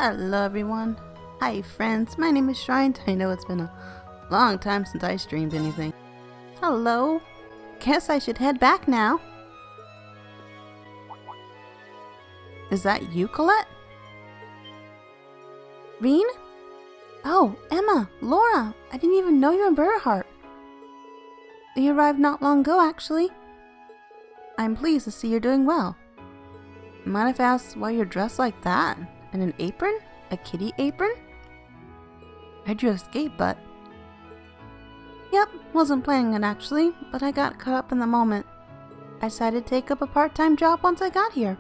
Hello everyone. Hi friends, my name is Schrient. I know it's been a long time since I streamed anything. Hello. Guess I should head back now. Is that you, Colette? Rean? Oh, Emma, Laura, I didn't even know you were in Bareahart. You arrived not long ago, actually. I'm pleased to see you're doing well. Mind if I ask why you're dressed like that? And an apron? A kitty apron? Heard you escaped, but... Yep, wasn't planning it actually, but I got caught up in the moment. I decided to take up a part-time job once I got here.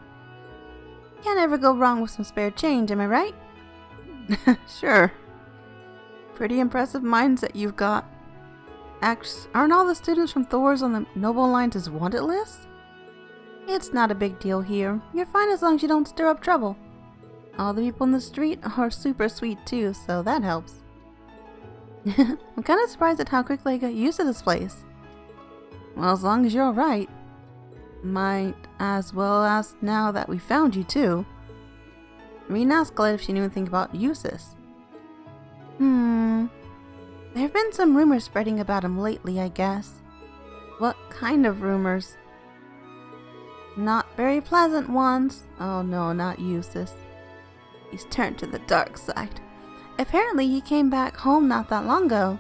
Can't ever go wrong with some spare change, am I right? Sure. Pretty impressive mindset you've got. Aren't all the students from Thor's on the Noble Alliance's wanted list? It's not a big deal here. You're fine as long as you don't stir up trouble. All the people in the street are super sweet too, so that helps. I'm kind of surprised at how quickly I got used to this place. Well, as long as you're alright. Might as well ask now that we found you too. Rean asked Colette if she knew anything about Jusis. There have been some rumors spreading about him lately, I guess. What kind of rumors? Not very pleasant ones. Oh no, not Jusis. He's turned to the dark side. Apparently he came back home not that long ago,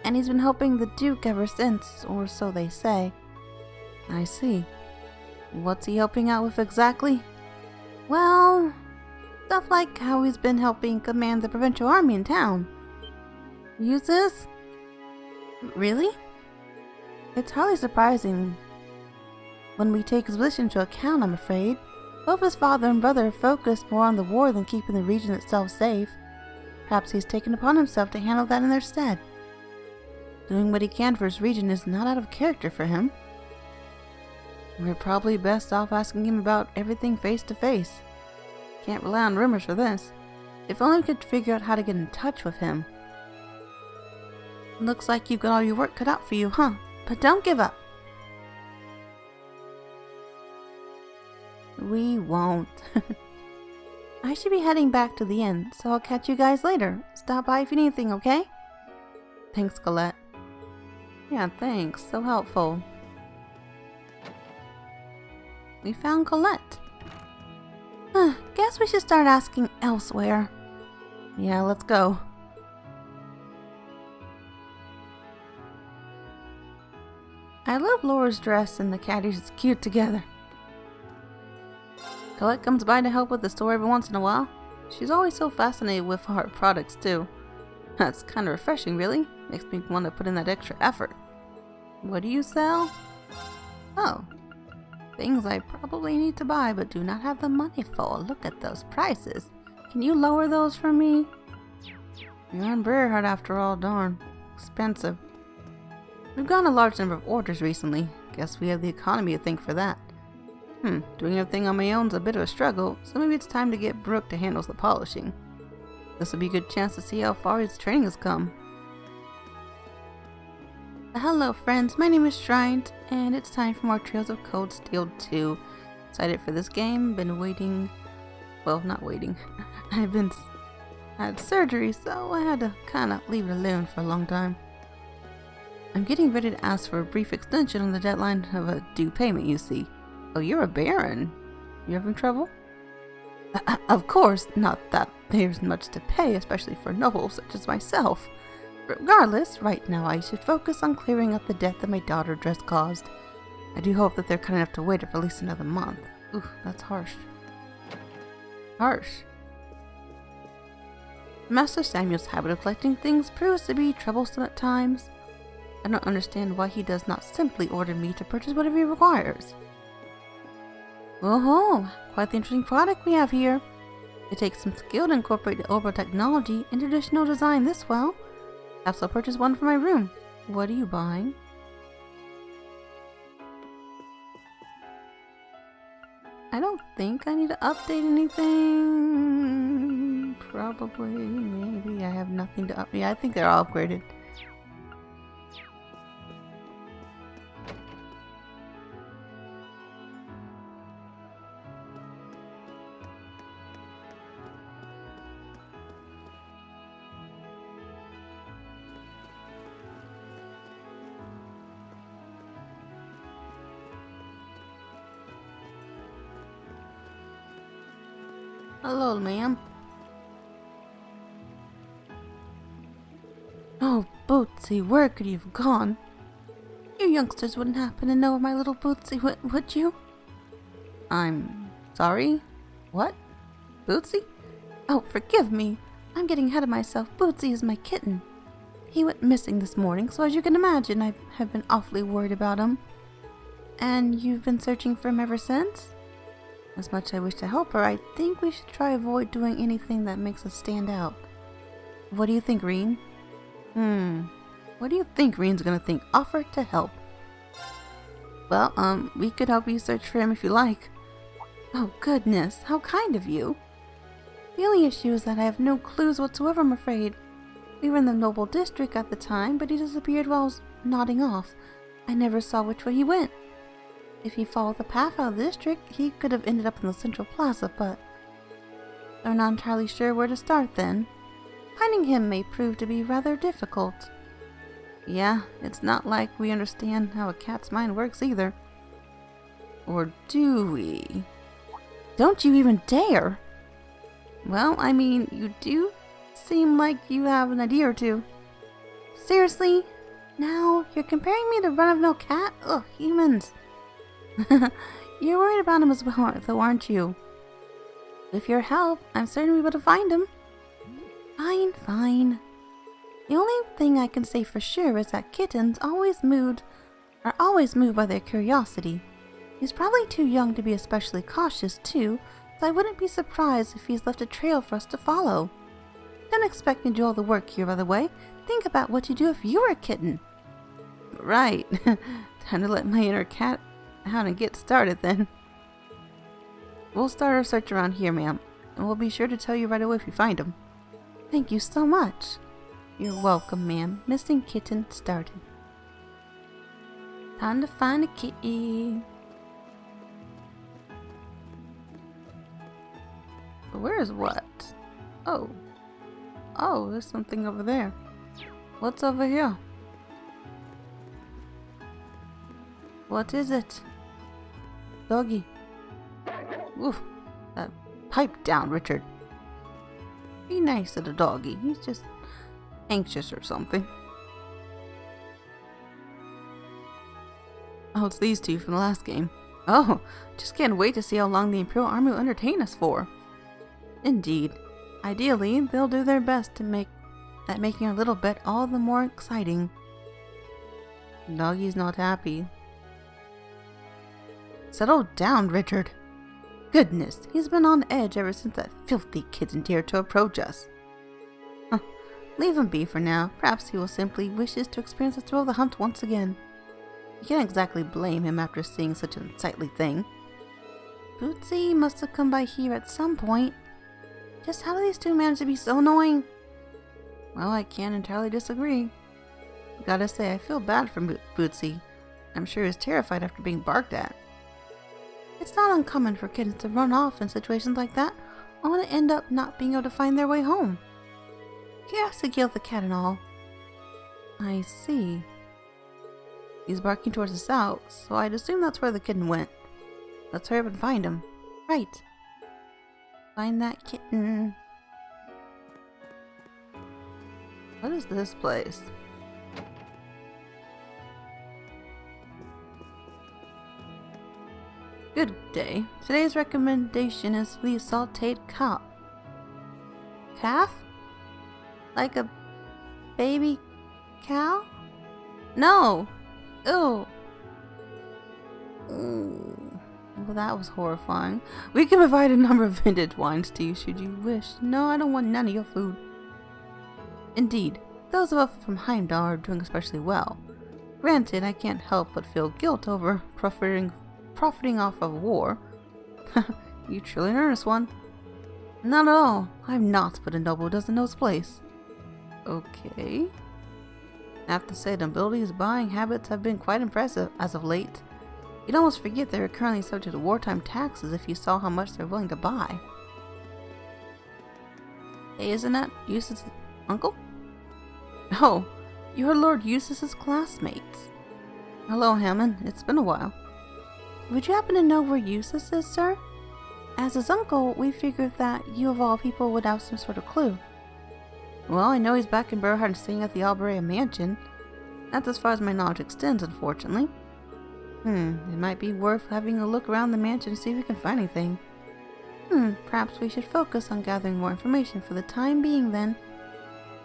and he's been helping the Duke ever since, or so they say. I see. What's he helping out with exactly? Well, stuff like how he's been helping command the provincial army in town. Jusis? Really? It's hardly surprising when we take his position into account, I'm afraid. Both his father and brother focused more on the war than keeping the region itself safe. Perhaps he's taken upon himself to handle that in their stead. Doing what he can for his region is not out of character for him. We're probably best off asking him about everything face to face. Can't rely on rumors for this. If only we could figure out how to get in touch with him. Looks like you've got all your work cut out for you, huh? But don't give up. We won't. I should be heading back to the inn, so I'll catch you guys later. Stop by if you need anything, okay? Thanks, Colette. Yeah, thanks. So helpful. We found Colette. Guess we should start asking elsewhere. Yeah, let's go. I love Laura's dress and the caddies. It's cute together. Colette comes by to help with the store every once in a while. She's always so fascinated with art products too. That's kind of refreshing, really. Makes me want to put in that extra effort. What do you sell? Oh, things I probably need to buy but do not have the money for. Look at those prices. Can you lower those for me? You're in Bareahard after all, darn. Expensive. We've gotten a large number of orders recently. Guess we have the economy to thank for that. Doing everything on my own is a bit of a struggle, so maybe it's time to get Brooke to handle the polishing. This will be a good chance to see how far his training has come. Hello friends, my name is Schrient, and it's time for more Trails of Cold Steel 2. Excited for this game, been waiting... Well, not waiting. Had surgery, so I had to kinda leave it alone for a long time. I'm getting ready to ask for a brief extension on the deadline of a due payment, you see. Oh, you're a baron. You having trouble? Of course, not that there's much to pay, especially for nobles such as myself. Regardless, right now I should focus on clearing up the debt that my daughter just caused. I do hope that they're kind enough to wait it for at least another month. Ooh, that's harsh. Harsh. Master Samuel's habit of collecting things proves to be troublesome at times. I don't understand why he does not simply order me to purchase whatever he requires. Oh, quite the interesting product we have here. It takes some skill to incorporate the Orbital technology and traditional design this well. Perhaps I'll purchase one for my room. What are you buying? I don't think I need to update anything. Probably, maybe. I have nothing to update. Yeah, I think they're all upgraded. Hello, ma'am. Oh, Bootsie, where could you have gone? You youngsters wouldn't happen to know where my little Bootsie went, would you? I'm sorry? What? Bootsie? Oh, forgive me. I'm getting ahead of myself. Bootsie is my kitten. He went missing this morning, so as you can imagine, I have been awfully worried about him. And you've been searching for him ever since? As much as I wish to help her, I think we should try avoid doing anything that makes us stand out. What do you think, Rean? What do you think Rean's gonna think? Offer to help. Well, we could help you search for him if you like. Oh, goodness, how kind of you. The only issue is that I have no clues whatsoever, I'm afraid. We were in the Noble District at the time, but he disappeared while I was nodding off. I never saw which way he went. If he followed the path out of the district, he could have ended up in the Central Plaza, but I'm not entirely sure where to start then. Finding him may prove to be rather difficult. Yeah, it's not like we understand how a cat's mind works either. Or do we? Don't you even dare! Well, I mean, you do seem like you have an idea or two. Seriously? Now, you're comparing me to run-of-the-mill cat? Ugh, humans. You're worried about him as well, though, aren't you? With your help, I'm certain we'll be able to find him. Fine, fine. The only thing I can say for sure is that kittens are always moved by their curiosity. He's probably too young to be especially cautious, too, so I wouldn't be surprised if he's left a trail for us to follow. Don't expect me to do all the work here, by the way. Think about what you'd do if you were a kitten. Right. Time to let my inner cat out and get started, then. We'll start our search around here, ma'am, and we'll be sure to tell you right away if we find him. Thank you so much. You're welcome, ma'am. Missing kitten started. Time to find a kitty. Where's what? Oh. Oh, there's something over there. What's over here? What is it? Doggy. Oof. Pipe down, Richard. Be nice to the doggy. He's just anxious or something. Oh, it's these two from the last game. Oh, just can't wait to see how long the Imperial Army will entertain us for. Indeed. Ideally, they'll do their best to making our little bet all the more exciting. Doggy's not happy. Settle down, Richard. Goodness, he's been on edge ever since that filthy kitten dared to approach us. Huh. Leave him be for now. Perhaps he will simply wishes to experience the thrill of the hunt once again. You can't exactly blame him after seeing such an unsightly thing. Bootsie must have come by here at some point. Just how do these two manage to be so annoying? Well, I can't entirely disagree. Gotta say, I feel bad for Bootsie. I'm sure he's terrified after being barked at. It's not uncommon for kittens to run off in situations like that, only to end up not being able to find their way home. Curiosity killed the cat and all. I see. He's barking towards the south, so I'd assume that's where the kitten went. Let's hurry up and find him. Right. Find that kitten. What is this place? Good day. Today's recommendation is the sauteed calf. Calf? Like a baby cow? No! Ew! Ooh. Well, that was horrifying. We can provide a number of vintage wines to you should you wish. No, I don't want none of your food. Indeed, those of us from Heimdall are doing especially well. Granted, I can't help but feel guilt over profiting off of war. You truly an earnest one. Not at all. I'm not, but a noble doesn't know his place. Okay. I have to say, the nobility's buying habits have been quite impressive as of late. You'd almost forget they are currently subject to wartime taxes if you saw how much they're willing to buy. Hey, isn't that Jusis' uncle? Oh, you're Lord Jusis' classmates. Hello, Hammond. It's been a while. Would you happen to know where Jusis is, sir? As his uncle, we figured that you of all people would have some sort of clue. Well, I know he's back in Bareahard staying at the Bareahard mansion. That's as far as my knowledge extends, unfortunately. It might be worth having a look around the mansion to see if we can find anything. Perhaps we should focus on gathering more information for the time being then.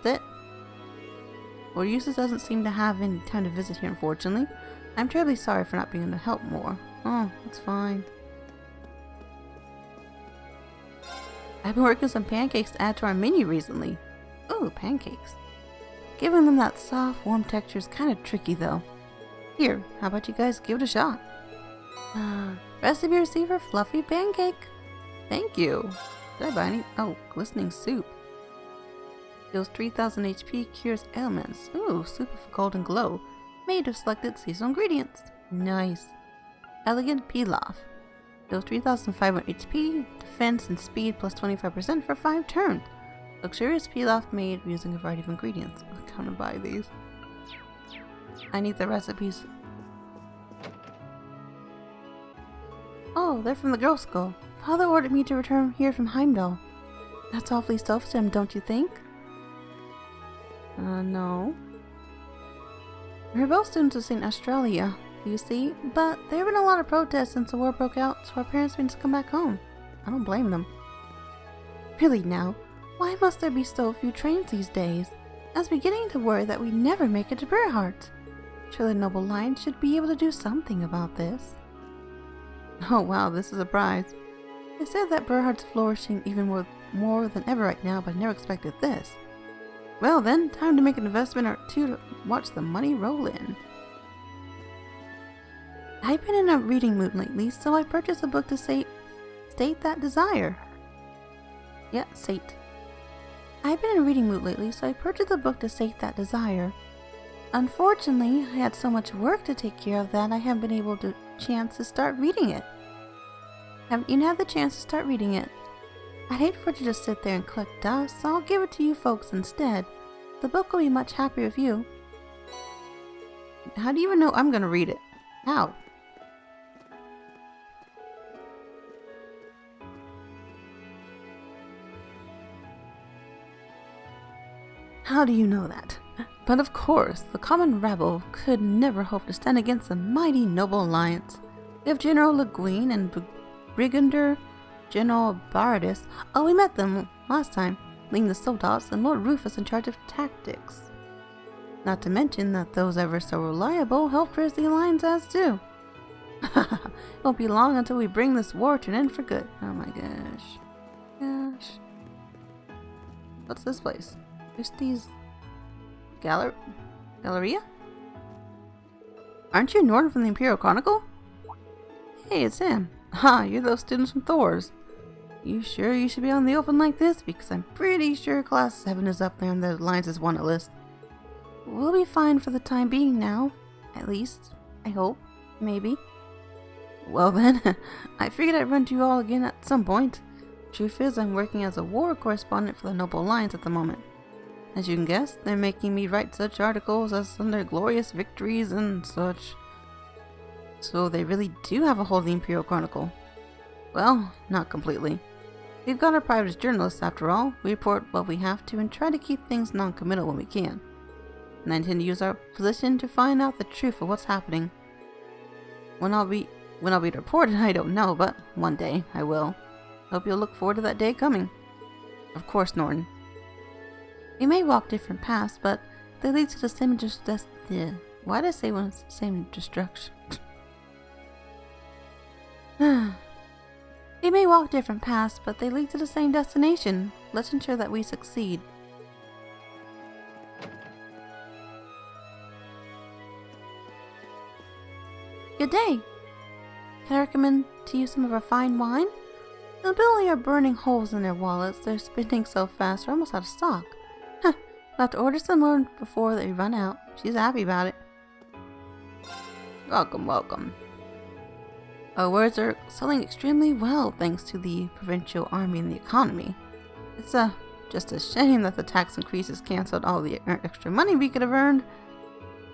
That's it. Well, Jusis doesn't seem to have any time to visit here, unfortunately. I'm terribly sorry for not being able to help more. Oh, it's fine. I've been working some pancakes to add to our menu recently. Ooh, pancakes. Giving them that soft, warm texture is kind of tricky though. Here, how about you guys give it a shot? Recipe receiver fluffy pancake. Thank you. Did I buy any? Oh, glistening soup. Heals 3000 HP, cures ailments. Ooh, soup of golden glow. Made of selected seasonal ingredients. Nice. Elegant pilaf. Heals 3500 HP, defense and speed plus 25% for 5 turns. Luxurious pilaf made using a variety of ingredients. I'm gonna buy these. I need the recipes. Oh, they're from the girl school. Father ordered me to return here from Heimdall. That's awfully selfish of him, don't you think? No. We're both students of St. Australia, you see, but there have been a lot of protests since the war broke out, so our parents made us come back home. I don't blame them. Really now, why must there be so few trains these days? I was beginning to worry that we'd never make it to Bareahart. Surely the noble line should be able to do something about this. Oh wow, this is a surprise. They said that Bareahard's flourishing even more than ever right now, but I never expected this. Well then, time to make an investment or two to watch the money roll in. I've been in a reading mood lately, so I purchased a book to state that desire. Yeah, sate. I've been in a reading mood lately, so I purchased a book to sate that desire. Unfortunately, I had so much work to take care of that I haven't been able to chance to start reading it. Haven't even had the chance to start reading it. I'd hate for it to just sit there and collect dust, so I'll give it to you folks instead. The book will be much happier with you. How do you even know I'm gonna read it? How? How do you know that? But of course, the common rabble could never hope to stand against the mighty noble alliance. We have General Le Guin and Brigadier General Bareahard. Oh, we met them last time, leading the soldats, and Lord Rufus in charge of tactics. Not to mention that those ever so reliable helped raise the alliance as too. It won't be long until we bring this war to an end for good. Oh my gosh. What's this place? Christie's Galleria? Aren't you Norton from the Imperial Chronicle? Hey, it's Sam. You're those students from Thor's. You sure you should be on the open like this? Because I'm pretty sure Class 7 is up there on the Alliance's wanted list. We'll be fine for the time being now. At least, I hope. Maybe. Well then, I figured I'd run to you all again at some point. Truth is, I'm working as a war correspondent for the Noble Alliance at the moment. As you can guess, they're making me write such articles as on their glorious victories and such. So they really do have a hold of the Imperial Chronicle. Well, not completely. We've got our private journalists after all. We report what we have to and try to keep things non-committal when we can. And I intend to use our position to find out the truth of what's happening. When I'll be reported, I don't know, but one day I will. Hope you'll look forward to that day coming. Of course, Norton. We may walk different paths, but they lead to the same why did I say one same destruction? We may walk different paths, but they lead to the same destination. Let's ensure that we succeed. Good day. Can I recommend to you some of our fine wine? The nobility are burning holes in their wallets. They're spending so fast, we're almost out of stock. We'll have to order some more before they run out. She's happy about it. Welcome, welcome. Our wares are selling extremely well thanks to the provincial army and the economy. It's just a shame that the tax increases canceled all the extra money we could have earned.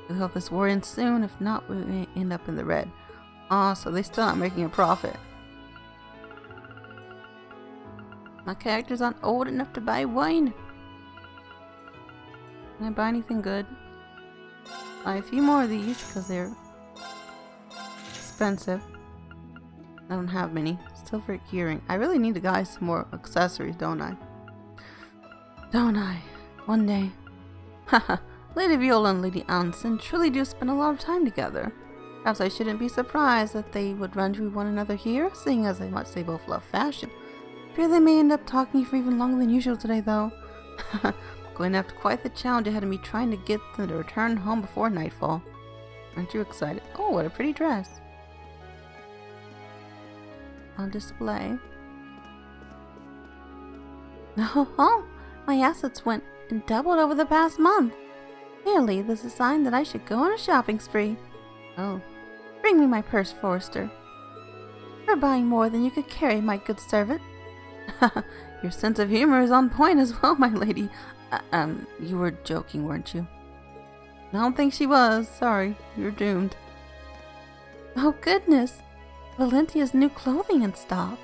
We hope this war ends soon, if not we may end up in the red. So they're still not making a profit. My characters aren't old enough to buy wine. Can I buy anything good? Buy a few more of these because they're expensive. I don't have many. Silver earring. I really need to buy some more accessories, don't I? Don't I? One day. Haha. Lady Viola and Lady Anson truly do spend a lot of time together. Perhaps I shouldn't be surprised that they would run to one another here, seeing as much they both love fashion. Fear they may end up talking for even longer than usual today, though. Going to have quite the challenge ahead of me trying to get them to return home before nightfall. Aren't you excited? Oh, what a pretty dress. On display. Oh, my assets went and doubled over the past month. Clearly, this is a sign that I should go on a shopping spree. Oh, bring me my purse, Forrester. You're buying more than you could carry, my good servant. Your sense of humor is on point as well, my lady. You were joking, weren't you? I don't think she was. Sorry, you're doomed. Oh, goodness. Valentia's new clothing in stock.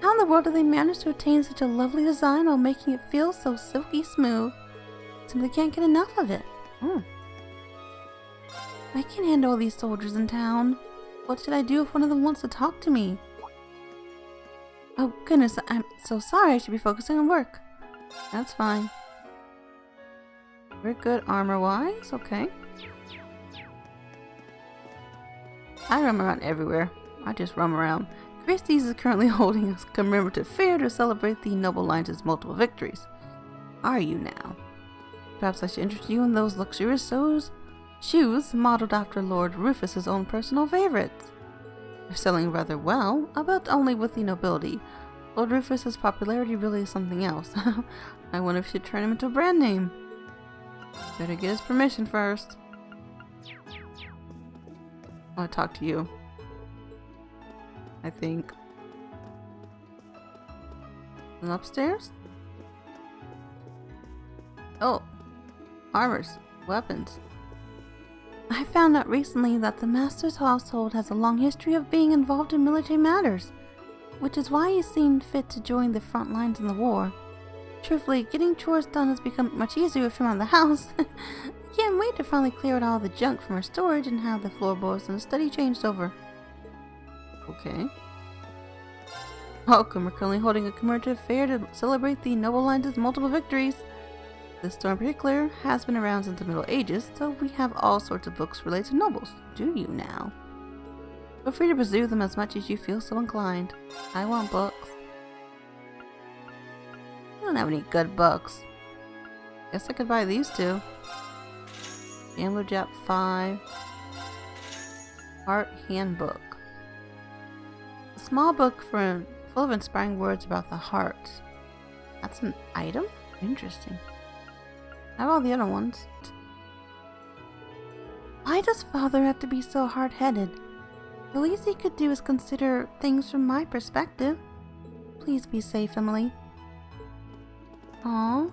How in the world do they manage to attain such a lovely design while making it feel so silky smooth? Simply can't get enough of it. I can't handle all these soldiers in town. What should I do if one of them wants to talk to me? Oh goodness, I'm so sorry. I should be focusing on work. That's fine. We're good armor-wise, okay. I roam around everywhere. I just roam around. Christie's is currently holding a commemorative fair to celebrate the noble lines' multiple victories. Are you now? Perhaps I should interest you in those luxurious shoes modeled after Lord Rufus's own personal favorites. They're selling rather well, but only with the nobility. Lord Rufus's popularity really is something else. I wonder if we should turn him into a brand name. Better get his permission first. I want to talk to you. I think. And upstairs? Oh. Armors. Weapons. I found out recently that the Master's household has a long history of being involved in military matters, which is why he seemed fit to join the front lines in the war. Truthfully, getting chores done has become much easier with him out of the house. I can't wait to finally clear out all the junk from our storage and have the floorboards in the study changed over. Okay. Welcome, we're currently holding a commemorative fair to celebrate the noble lines' multiple victories. This store in particular has been around since the Middle Ages, so we have all sorts of books related to nobles. Do you now? Feel free to pursue them as much as you feel so inclined. I want books. I don't have any good books. Guess I could buy these two. Gambler Jap 5. Art Handbook. A small book full of inspiring words about the heart. That's an item? Interesting. I have all the other ones. Why does Father have to be so hard-headed? The least he could do is consider things from my perspective. Please be safe, Emily. Aww.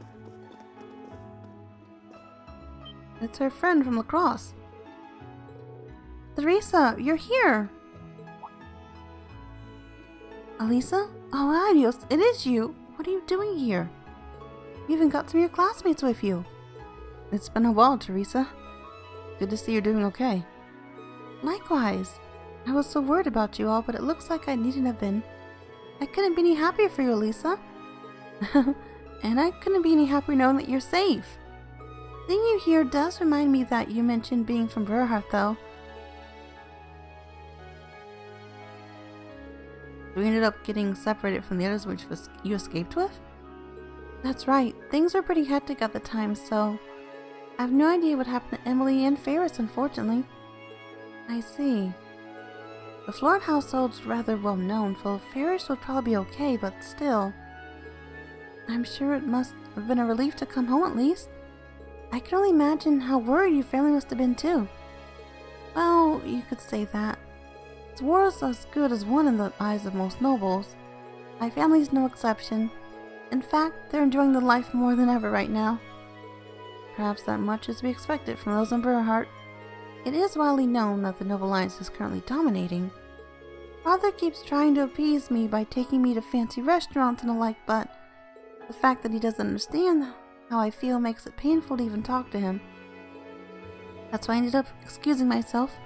It's her friend from lacrosse. Teresa, you're here! Elisa? Oh, adios, it is you! What are you doing here? You even got some of your classmates with you. It's been a while, Teresa. Good to see you're doing okay. Likewise. I was so worried about you all, but it looks like I needn't have been. I couldn't be any happier for you, Elisa. And I couldn't be any happier knowing that you're safe. Seeing you here does remind me that you mentioned being from Bareahart, though. You ended up getting separated from the others which you escaped with? That's right. Things were pretty hectic at the time, so I have no idea what happened to Emily and Ferris, unfortunately. I see. The Florent household's rather well known, so Ferris would probably be okay, but still. I'm sure it must have been a relief to come home at least. I can only imagine how worried your family must have been too. Well, you could say that. This war is as good as one in the eyes of most nobles. My family's no exception. In fact, they're enjoying the life more than ever right now. Perhaps that much is to be expected from those in Bareahart. It is widely known that the noble alliance is currently dominating. Father keeps trying to appease me by taking me to fancy restaurants and the like, but The fact that he doesn't understand how I feel makes it painful to even talk to him. That's why I ended up excusing myself.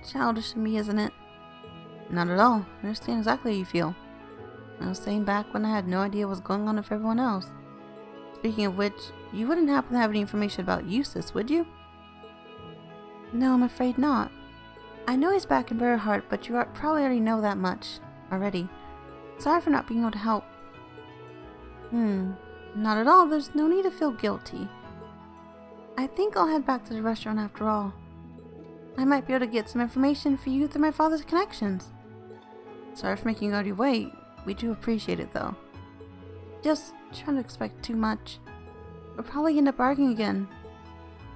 Childish of me, isn't it? Not at all. I understand exactly how you feel. I was saying back when I had no idea what was going on with everyone else. Speaking of which, you wouldn't happen to have any information about Jusis, would you? No, I'm afraid not. I know he's back in Bareahart, but you probably already know that much already. Sorry for not being able to help. Not at all. There's no need to feel guilty. I think I'll head back to the restaurant after all. I might be able to get some information for you through my father's connections. Sorry for making you go out of your way. We do appreciate it, though. Just trying to expect too much. We'll probably end up arguing again.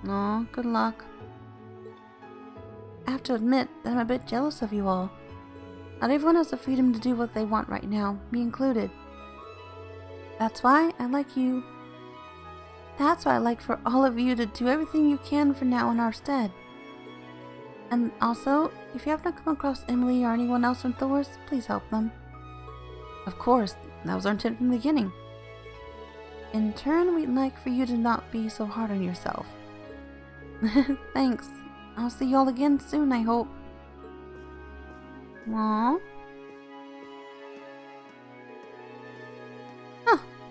Aw, good luck. I have to admit that I'm a bit jealous of you all. Not everyone has the freedom to do what they want right now, me included. That's why I'd like for all of you to do everything you can for now in our stead. And also, if you happen to come across Emily or anyone else from Thor's, please help them. Of course, that was our intent from the beginning. In turn, we'd like for you to not be so hard on yourself. Thanks. I'll see you all again soon, I hope. Aww.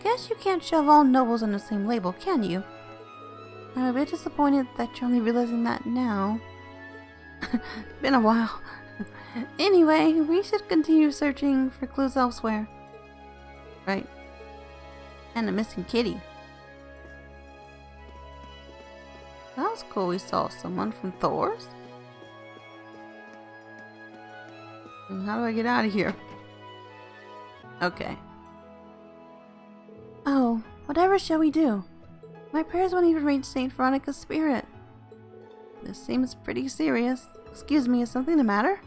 Guess you can't shove all nobles on the same label, can you? I'm a bit disappointed that you're only realizing that now. Been a while. Anyway, we should continue searching for clues elsewhere. Right. And a missing kitty. That was cool, we saw someone from Thor's. And how do I get out of here? Okay. Oh, whatever shall we do? My prayers won't even reach Saint Veronica's spirit. This seems pretty serious. Excuse me, is something the matter?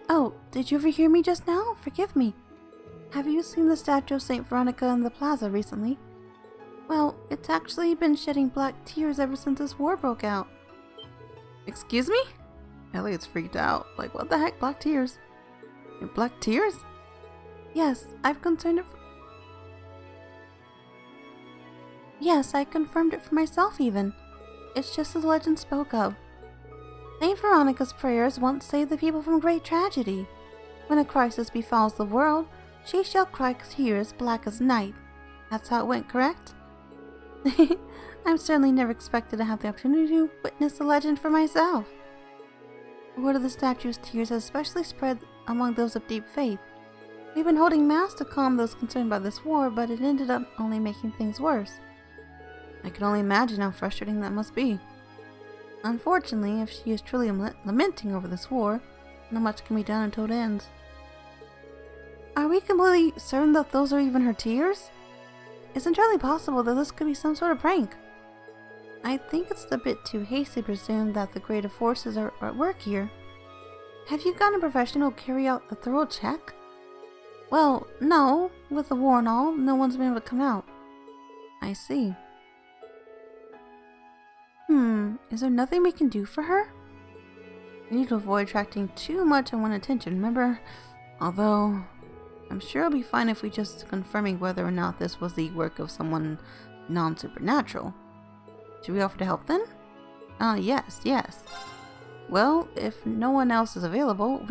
Oh, did you overhear me just now? Forgive me. Have you seen the statue of Saint Veronica in the plaza recently? Well, it's actually been shedding black tears ever since this war broke out. Excuse me? Elliot's freaked out. Like, what the heck? Black tears? Black tears? Yes, I've concerned it. Yes, I confirmed it for myself even. It's just as the legend spoke of. Saint Veronica's prayers once saved the people from great tragedy. When a crisis befalls the world, she shall cry tears black as night. That's how it went, correct? I'm certainly never expected to have the opportunity to witness the legend for myself. The word of the statue's tears has especially spread among those of deep faith. We've been holding mass to calm those concerned by this war, but it ended up only making things worse. I can only imagine how frustrating that must be. Unfortunately, if she is truly lamenting over this war, not much can be done until it ends. Are we completely certain that those are even her tears? It's entirely possible that this could be some sort of prank. I think it's a bit too hasty to presume that the greater forces are at work here. Have you gotten a professional to carry out a thorough check? Well, no. With the war and all, no one's been able to come out. I see. Is there nothing we can do for her? We need to avoid attracting too much unwanted attention, remember? Although, I'm sure it'll be fine if we just confirming whether or not this was the work of someone non-supernatural. Should we offer to help then? Yes. Well, if no one else is available,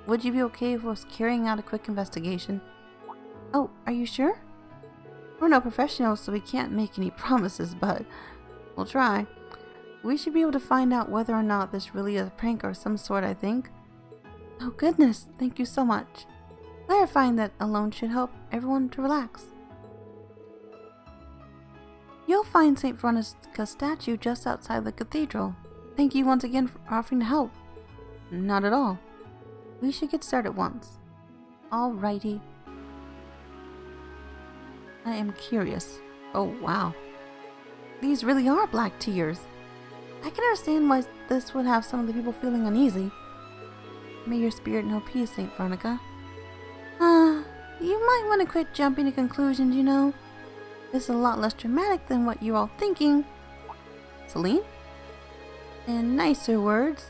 would you be okay with us carrying out a quick investigation? Oh, are you sure? We're no professionals, so we can't make any promises, but we'll try. We should be able to find out whether or not this really is a prank or some sort, I think. Oh goodness, thank you so much. Clarifying that alone should help everyone to relax. You'll find St. Veronica's statue just outside the cathedral. Thank you once again for offering to help. Not at all. We should get started once. Alrighty. I am curious. Oh wow. These really are black tears. I can understand why this would have some of the people feeling uneasy. May your spirit know peace, St. Veronica. You might want to quit jumping to conclusions, you know. This is a lot less dramatic than what you're all thinking. Celine? In nicer words,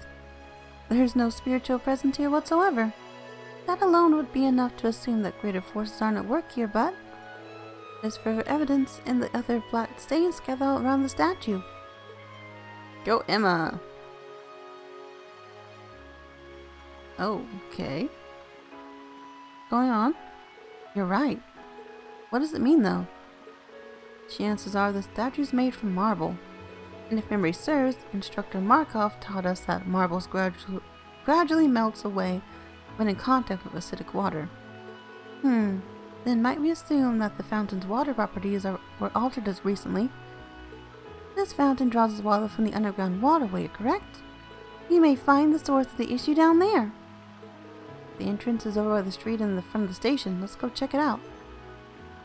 there's no spiritual presence here whatsoever. That alone would be enough to assume that greater forces aren't at work here, but There's further evidence in the other black stains scattered around the statue. Go, Emma! Okay. What's going on? You're right. What does it mean, though? Chances are the statue's made from marble. And if memory serves, Instructor Markov taught us that marble gradually melts away when in contact with acidic water. Then might we assume that the fountain's water properties were altered as recently? This fountain draws its water from the underground waterway, correct? We may find the source of the issue down there. The entrance is over by the street in the front of the station. Let's go check it out.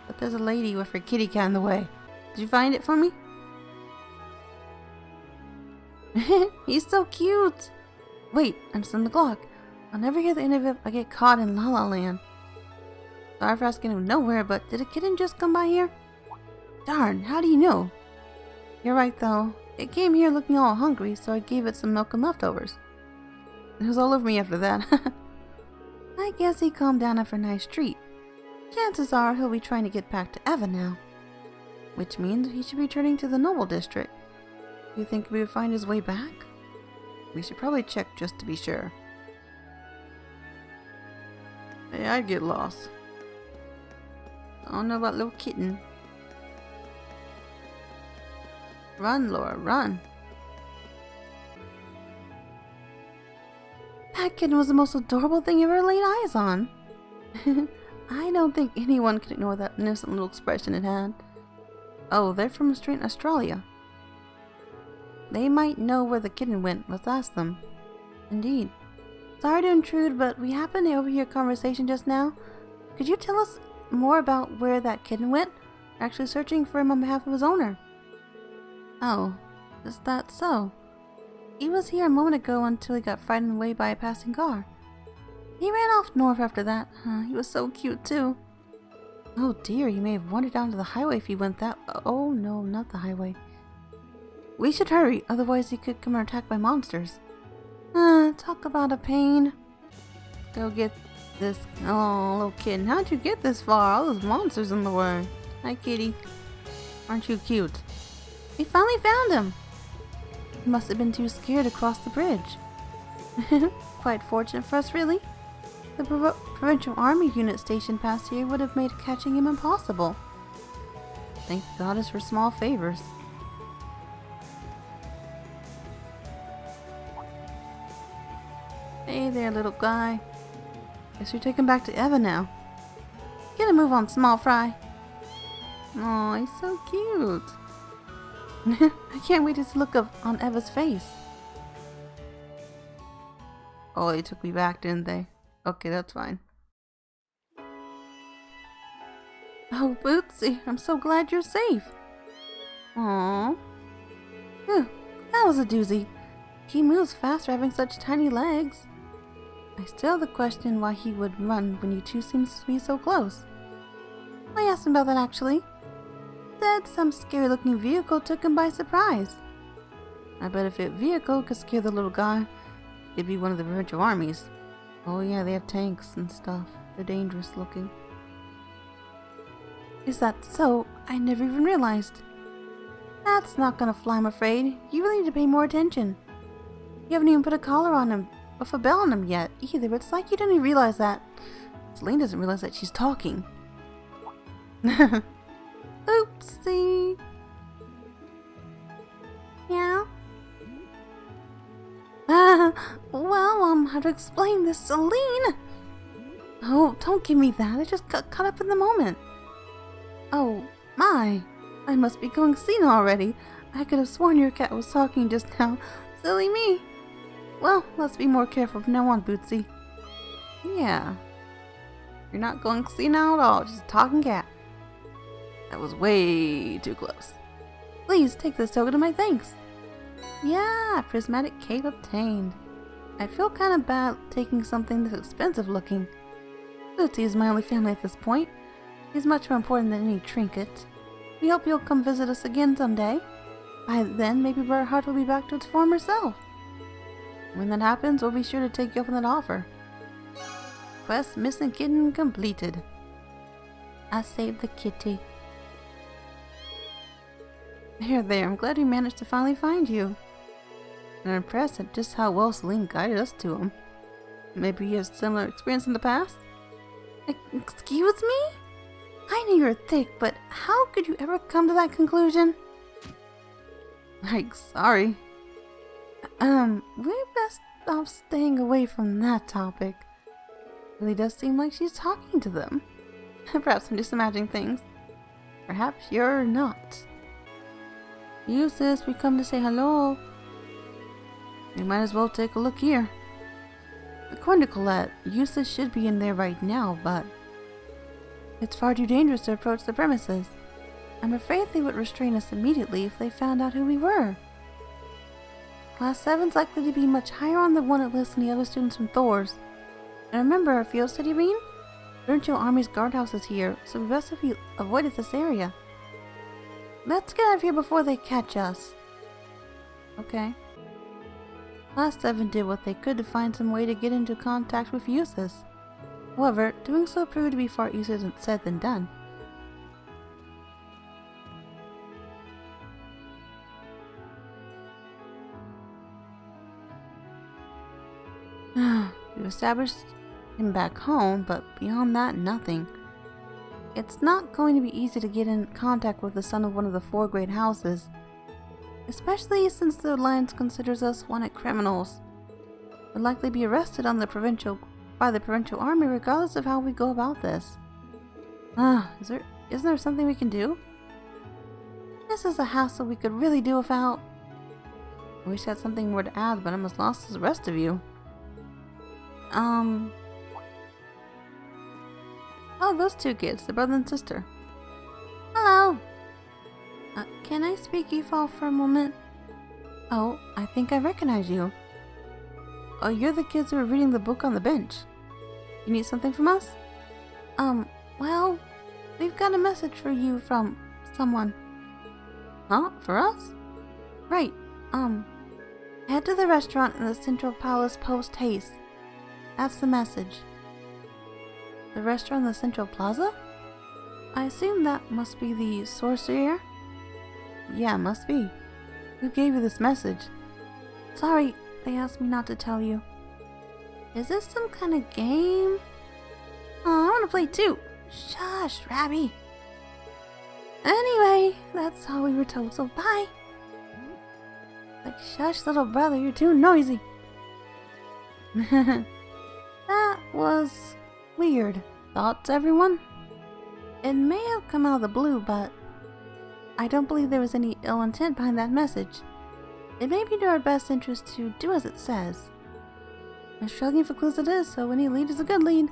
But there's a lady with her kitty cat in the way. Did you find it for me? He's so cute! Wait, I'm still on the clock. I'll never hear the end of it if I get caught in La La Land. Sorry for asking him nowhere, but did a kitten just come by here? Darn, how do you know? You're right though. It came here looking all hungry, so I gave it some milk and leftovers. It was all over me after that. I guess he calmed down after a nice treat. Chances are he'll be trying to get back to Eva now. Which means he should be returning to the Noble District. Do you think we would find his way back? We should probably check just to be sure. Hey, I'd get lost. I don't know about little Kitten. Run, Laura, run. That kitten was the most adorable thing you ever laid eyes on. I don't think anyone can ignore that innocent little expression it had. Oh, they're from Schrient, Australia. They might know where the kitten went. Let's ask them. Indeed. Sorry to intrude, but we happened to overhear a conversation just now. Could you tell us more about where that kitten went? We're actually searching for him on behalf of his owner. Oh, is that so? He was here a moment ago until he got frightened away by a passing car. He ran off north after that. He was so cute too. Oh dear, he may have wandered down to the highway if he went that... Oh no, not the highway. We should hurry, otherwise he could come attacked by monsters. Talk about a pain. Go get this... Oh, little kitten, how'd you get this far? All those monsters in the way. Hi, kitty. Aren't you cute? We finally found him. He must have been too scared to cross the bridge. Quite fortunate for us, really. The provincial army unit stationed past here would have made catching him impossible. Thank the goddess for small favors. Hey there, little guy. Guess you're taken back to Eva now. Get a move on, small fry. Aw, he's so cute. I can't wait to see the look on Eva's face. Oh, they took me back, didn't they? Okay, that's fine. Oh, Bootsie, I'm so glad you're safe. Aww. Whew, that was a doozy. He moves fast for having such tiny legs. I still have the question why he would run when you two seem to be so close. I asked him about that actually. Said some scary looking vehicle took him by surprise. I bet if a vehicle could scare the little guy, it'd be one of the provincial armies. Oh yeah, they have tanks and stuff. They're dangerous looking. Is that so? I never even realized. That's not gonna fly, I'm afraid. You really need to pay more attention. You haven't even put a collar on him, with a bell on him yet, either. It's like you don't even realize that. Celine doesn't realize that she's talking. Oopsie. Yeah? Well, how to explain this, Celine? Oh, don't give me that. I just got caught up in the moment. Oh, my. I must be going senile already. I could have sworn your cat was talking just now. Silly me. Well, let's be more careful from now on, Bootsie. Yeah. You're not going senile at all, just a talking cat. That was way too close. Please take this token of my thanks. Yeah, prismatic cape obtained. I feel kind of bad taking something this expensive looking. Bootsie is my only family at this point. He's much more important than any trinket. We hope you'll come visit us again someday. By then, maybe Bareahard will be back to its former self. When that happens, we'll be sure to take you up on that offer. Quest missing kitten completed. I saved the kitty. There, I'm glad we managed to finally find you. I'm impressed at just how well Celine guided us to him. Maybe you have similar experience in the past? Excuse me? I knew you were thick, but how could you ever come to that conclusion? Sorry. We're best off staying away from that topic. It really does seem like she's talking to them. Perhaps I'm just imagining things. Perhaps you're not. Jusis, we come to say hello. We might as well take a look here. According to Colette, Jusis should be in there right now, but it's far too dangerous to approach the premises. I'm afraid they would restrain us immediately if they found out who we were. Class 7's likely to be much higher on the wanted list than the other students from Thor's. And remember our field study, Rean? Provincial Army's guardhouse is here, so we best if we avoided this area. Let's get out of here before they catch us. Okay. Class 7 did what they could to find some way to get into contact with Jusis. However, doing so proved to be far easier said than done. We've established him back home, but beyond that, nothing. It's not going to be easy to get in contact with the son of one of the 4 great houses, especially since the Alliance considers us wanted criminals. We'll likely be arrested by the provincial army regardless of how we go about this. Isn't there something we can do? This is a hassle we could really do without. I wish I had something more to add, but I'm as lost as the rest of you. Oh, those 2 kids, the brother and sister. Hello! Can I speak you all for a moment? Oh, I think I recognize you. Oh, you're the kids who were reading the book on the bench. You need something from us? Well, we've got a message for you from someone. Huh? For us? Right. Head to the restaurant in the Central Palace post haste. That's the message. The restaurant in the Central Plaza? I assume that must be the sorcerer? Yeah, must be. Who gave you this message? Sorry, they asked me not to tell you. Is this some kind of game? Oh, I want to play too. Shush, Rabby. Anyway, that's all we were told, so bye. Like, shush, little brother, you're too noisy. That was weird. Thoughts, everyone? It may have come out of the blue, but I don't believe there was any ill intent behind that message. It may be to our best interest to do as it says. I'm struggling for clues it is, so any lead is a good lead.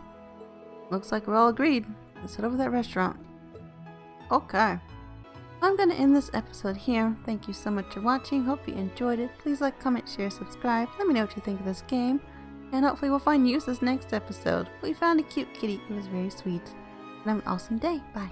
Looks like we're all agreed. Let's head over to that restaurant. Okay. I'm going to end this episode here. Thank you so much for watching. Hope you enjoyed it. Please like, comment, share, subscribe. Let me know what you think of this game. And hopefully we'll find Jusis next episode. We found a cute kitty. It was very sweet. And have an awesome day. Bye.